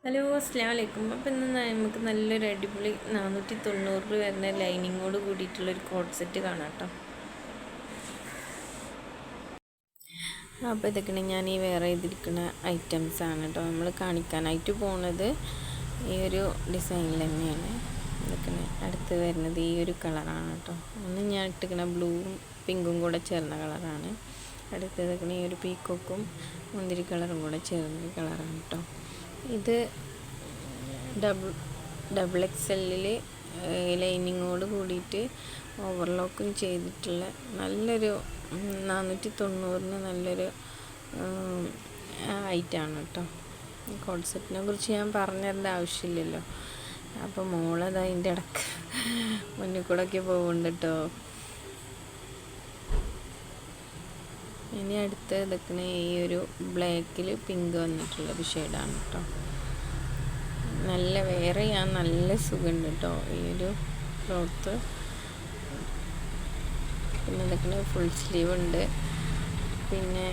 Hello അസ്സലാമു അലൈക്കും. അപ്പോൾ ഇന്ന് നമുക്ക് നല്ലൊരു അടിപൊളി 490 വരുന്ന ലൈനിങ്ങോട് കൂടിയിട്ടുള്ളൊരു കോഡ് സെറ്റ് കാണാം കേട്ടോ. അപ്പോൾ ഇതൊക്കെയാണ് ഞാൻ ഈ വേറെ ചെയ്തിരിക്കുന്ന ഐറ്റംസാണ് കേട്ടോ നമ്മൾ കാണിക്കാനായിട്ട് പോകുന്നത്. ഈ ഒരു ഡിസൈനിൽ തന്നെയാണ് ഇതൊക്കെയാണ്. അടുത്ത് വരുന്നത് ഈ ഒരു കളറാണ് കേട്ടോ. ഒന്ന് ഞാൻ ഇട്ടിരിക്കുന്ന ബ്ലൂവും പിങ്കും കൂടെ ചേർന്ന കളറാണ്. അടുത്ത് ഇതൊക്കെയാണ് ഈ ഒരു പീക്കോക്കും മുന്തിരി കളറും കൂടെ ചേർന്ന കളറാണ് കേട്ടോ. ഇത് ഡബിൾ എക്സെല്ലിൽ ലൈനിങ്ങോട് കൂടിയിട്ട് ഓവർലോക്കും ചെയ്തിട്ടുള്ള നല്ലൊരു 490 നല്ലൊരു ഐറ്റമാണ് കേട്ടോ. കോഡ് സെറ്റിനെ കുറിച്ച് ഞാൻ പറഞ്ഞതരേണ്ട ആവശ്യമില്ലല്ലോ. അപ്പോൾ മോളത് അതിൻ്റെ ഇടയ്ക്ക് മുന്നിൽ കൂടെ ഒക്കെ പോകുന്നുണ്ട് കേട്ടോ. ഇനി അടുത്ത് ഇതൊക്കെ ഈ ഒരു ബ്ലാക്കിൽ പിങ്ക് വന്നിട്ടുള്ളൊരു ഷെയ്ഡാണ് കേട്ടോ. നല്ല വേറെ നല്ല സുഖമുണ്ട് കേട്ടോ ഈ ഒരു ക്ലോത്ത്. പിന്നെ ഇതൊക്കെ ഫുൾ സ്ലീവ് ഉണ്ട്. പിന്നെ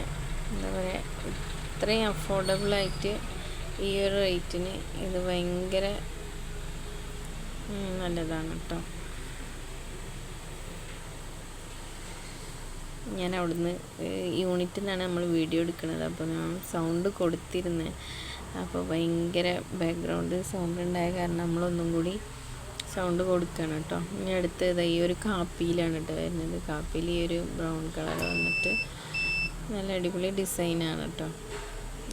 എന്താ പറയുക, ഇത്രയും അഫോർഡബിളായിട്ട് ഈ ഒരു റേറ്റിന് ഇത് ഭയങ്കര നല്ലതാണ് കേട്ടോ. ഞാൻ അവിടുന്ന് യൂണിറ്റിൽ നിന്നാണ് നമ്മൾ വീഡിയോ എടുക്കുന്നത്. അപ്പോൾ ഞാൻ സൗണ്ട് കൊടുത്തിരുന്നത്. അപ്പോൾ ഭയങ്കര ബാക്ക്ഗ്രൗണ്ട് സൗണ്ട് ഉണ്ടായ കാരണം നമ്മളൊന്നും കൂടി സൗണ്ട് കൊടുക്കണം കേട്ടോ. ഇനി അടുത്തത് ഈ ഒരു കാപ്പിയിലാണ് കേട്ടോ വരുന്നത്. കാപ്പിയിൽ ഈ ഒരു ബ്രൗൺ കളർ വന്നിട്ട് നല്ല അടിപൊളി ഡിസൈനാണ് കേട്ടോ.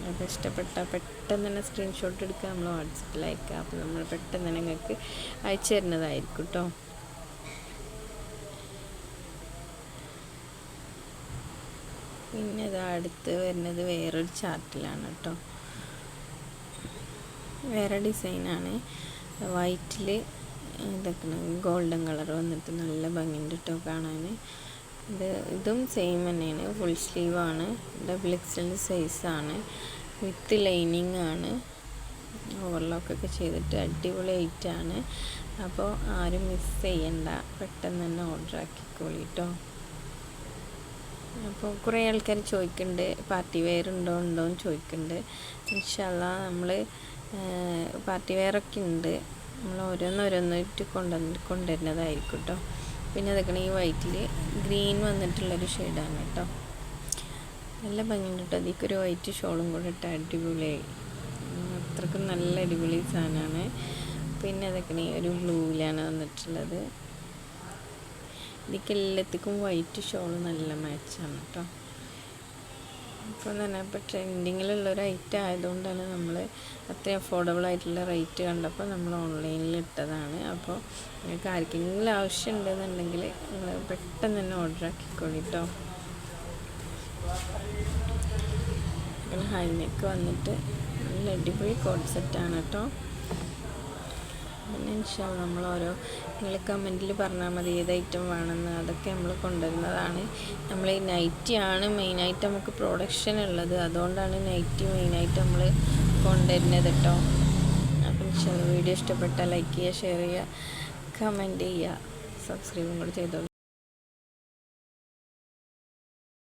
അത് ഇഷ്ടപ്പെട്ടാൽ പെട്ടെന്ന് തന്നെ സ്ക്രീൻഷോട്ട് എടുക്കുക, നമ്മൾ വാട്സപ്പിൽ അയക്കുക. അപ്പോൾ നമ്മൾ പെട്ടെന്ന് തന്നെ നിങ്ങൾക്ക് അയച്ചു തരുന്നതായിരിക്കും കേട്ടോ. പിന്നെ ഇത് അടുത്ത് വരുന്നത് വേറൊരു ചാർട്ടിലാണ് കേട്ടോ. വേറെ ഡിസൈനാണ്. വൈറ്റിൽ ഇതൊക്കെ ഗോൾഡൻ കളർ വന്നിട്ട് നല്ല ഭംഗിയുണ്ട് കേട്ടോ കാണാൻ. ഇതും സെയിം തന്നെയാണ്. ഫുൾ സ്ലീവാണ്. ഡബിൾ എക്സൽ സൈസാണ്. വിത്ത് ലൈനിങ് ആണ്. ഓവർലോക്കൊക്കെ ചെയ്തിട്ട് അടിപൊളി ഐറ്റാണ്. അപ്പോൾ ആരും മിസ് ചെയ്യണ്ട, പെട്ടെന്ന് തന്നെ ഓർഡർ ആക്കിക്കോളി കേട്ടോ. അപ്പോൾ കുറേ ആൾക്കാർ ചോദിക്കുന്നുണ്ട് പാർട്ടി വെയർ ഉണ്ടോയെന്ന് ചോദിക്കുന്നുണ്ട്. ഇൻഷാല്ലാ നമ്മൾ പാർട്ടി വെയറൊക്കെ ഉണ്ട്. നമ്മൾ ഓരോന്നോരോന്നായിട്ട് കൊണ്ടുവരുന്നതായിരിക്കും കേട്ടോ. പിന്നെ അതൊക്കെ ഈ വൈറ്റിൽ ഗ്രീൻ വന്നിട്ടുള്ളൊരു ഷെയ്ഡാണ് കേട്ടോ. നല്ല ഭംഗിയുണ്ട് കേട്ടോ. അതിക്കൊരു വൈറ്റ് ഷോളും കൂടെ ഇട്ട് അടിപൊളിയായി. അത്രക്കും നല്ല അടിപൊളി സാധനമാണ്. പിന്നെ അതൊക്കെ ഈ ഒരു ബ്ലൂവിലാണ് വന്നിട്ടുള്ളത്. ഇതിക്ക് എല്ലാത്തിക്കും വൈറ്റ് ഷോള് നല്ല മാച്ചാണ് കേട്ടോ. അപ്പോൾ തന്നെ ഇപ്പോൾ ട്രെൻഡിങ്ങിലുള്ളൊരു ഐറ്റം ആയതുകൊണ്ടാണ് നമ്മൾ അത്രയും അഫോർഡബിൾ ആയിട്ടുള്ള റേറ്റ് കണ്ടപ്പോൾ നമ്മൾ ഓൺലൈനിൽ ഇട്ടതാണ്. അപ്പോൾ നിങ്ങൾക്ക് ആർക്കെങ്കിലും ആവശ്യം ഉണ്ടെന്നുണ്ടെങ്കിൽ നിങ്ങൾ പെട്ടെന്ന് തന്നെ ഓർഡർ ആക്കിക്കോളി കേട്ടോ. അങ്ങനെ ഹൈനെക്ക് വന്നിട്ട് നല്ല അടിപൊളി കോഡ് സെറ്റാണ് കേട്ടോ. പിന്നെ ഇൻഷാല്ലാ നമ്മൾ നിങ്ങൾ കമൻറ്റിൽ പറഞ്ഞാൽ മതി ഏത് ഐറ്റം വേണമെന്ന്. അതൊക്കെ നമ്മൾ കൊണ്ടുവരുന്നതാണ്. നമ്മൾ ഈ നൈറ്റിയാണ് മെയിനായിട്ട് നമുക്ക് പ്രൊഡക്ഷൻ ഉള്ളത്. അതുകൊണ്ടാണ് നൈറ്റി മെയിനായിട്ട് നമ്മൾ കൊണ്ടുവരുന്നത് കേട്ടോ. അപ്പോൾ ഇൻഷാല്ലാ വീഡിയോ ഇഷ്ടപ്പെട്ടാൽ ലൈക്ക് ചെയ്യുക, ഷെയർ ചെയ്യുക, കമൻറ്റ് ചെയ്യുക, സബ്സ്ക്രൈബും കൂടെ ചെയ്തോളൂ.